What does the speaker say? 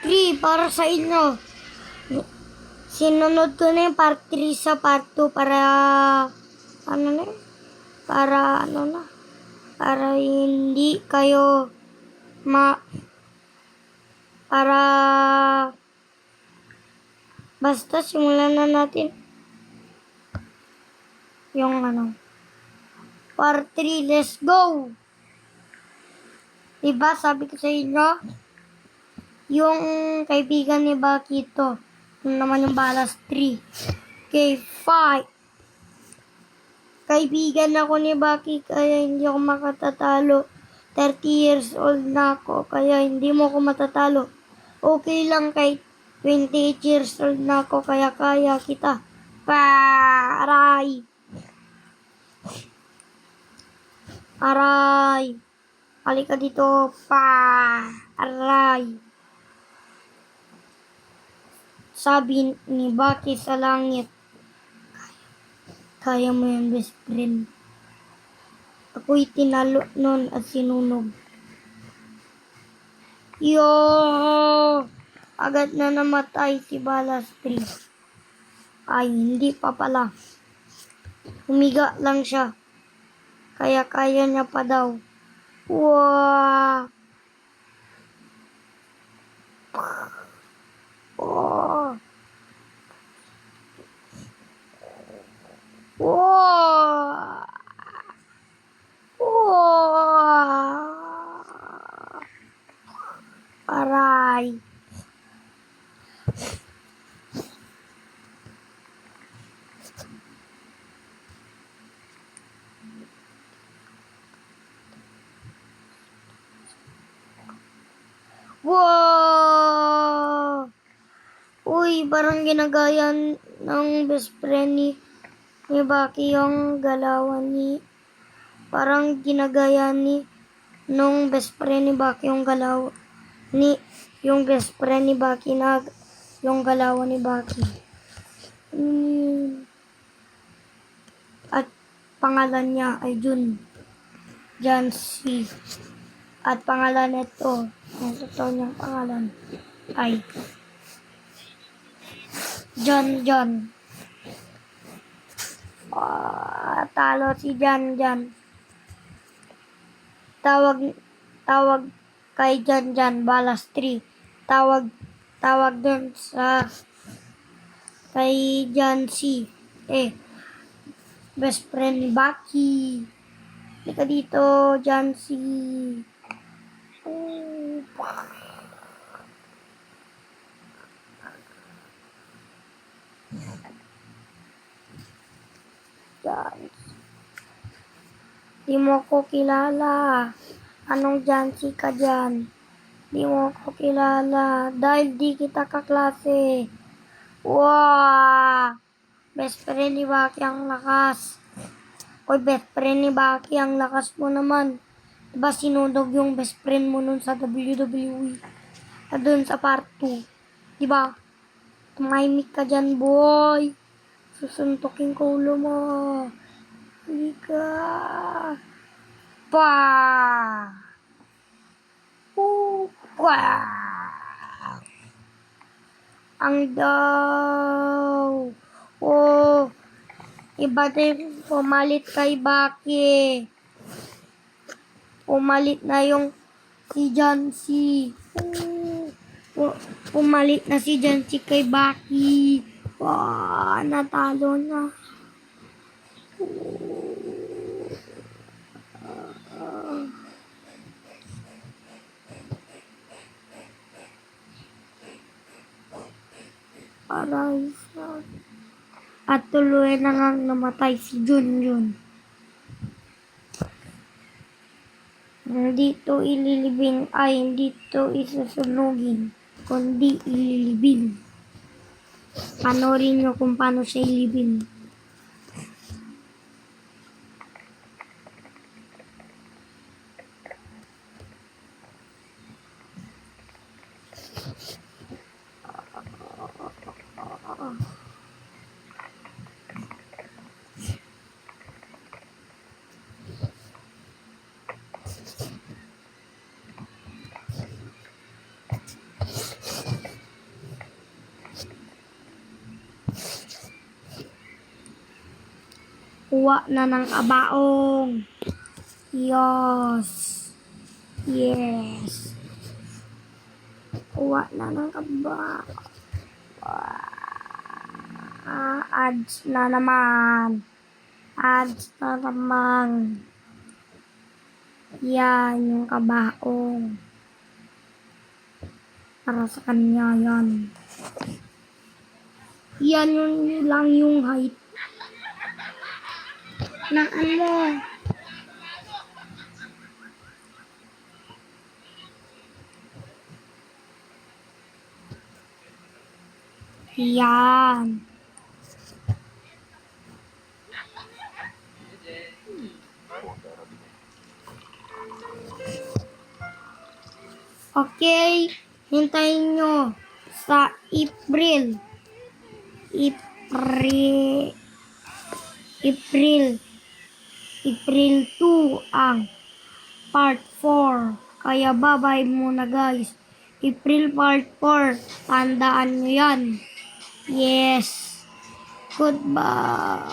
Free para sa inyo. Sinunod ko na yung part 3 sa part 2 para ano na yun? Para ano na? Para hindi kayo para basta simulan na natin yung part 3. Let's go! Diba sabi ko sa inyo, yung kaibigan ni Bakito, yun naman yung balas 3. Okay, fight! Kaibigan ako ni Baki kaya hindi ako makatatalo. 30 years old na ako kaya hindi mo ako matatalo. Okay lang kahit 28 years old na ako kaya kaya kita. Aray! Aray! Halika dito. Aray! Sabi ni Baki sa langit, kaya mo yan, best friend. Ako'y tinalo nun at sinunog. Yo! Agad na namatay si Balas 3. Ay, hindi pa pala. Humiga lang siya. Kaya kaya niya pa daw. Wow! Oh! Wow! Wow! Aray! Wow! Uy, parang ginagaya ng best friend ni Baki yung galawan ni... Parang ginagaya nung best friend ni Baki yung galaw... Yung best friend ni Baki na... Yung galawan ni Baki. At pangalan niya ay Jancy. At pangalan nito, ang totoo niyang pangalan ay John. Talo si John. Tawag kay John, balas 3. Tawag dun sa kay Jancy. Best friend ni Baki. Halika dito, Jancy. Di mo ko kilala. Anong Jancy ka dyan? Di mo ko kilala. Dahil di kita kaklase. Wow! Best friend ni Baki ang lakas. Oy, best friend ni Baki ang lakas mo naman. Diba sinunog yung best friend mo nun sa WWE? At dun sa part 2. Diba? Tumahimik ka dyan, boy. Susuntukin ko ulo mo. Halika. Ang daw. Oh. Iba din pumalit kay Baki. Pumalit na yung si Jancy. Pumalit na si Jancy kay Baki. Natalo na. Aray sa... At tuloy na ngang namatay si Junjun. Hindi to ililibing ay hindi to isusunugin, kundi ililibing. Panorin nyo kung paano siya ilibing. Uwa na ng kabaong. Yes. Yes. Uwa na ng kabaong. Ads na naman. Ads na naman. Yan yung kabaong. Para sa kanya yan. Yan yun lang yung height. Na ano? Yan. Okay, hintayin nyo sa April 2 ang part 4. Kaya bye-bye muna guys. April part 4. Tandaan nyo yan. Yes. Goodbye.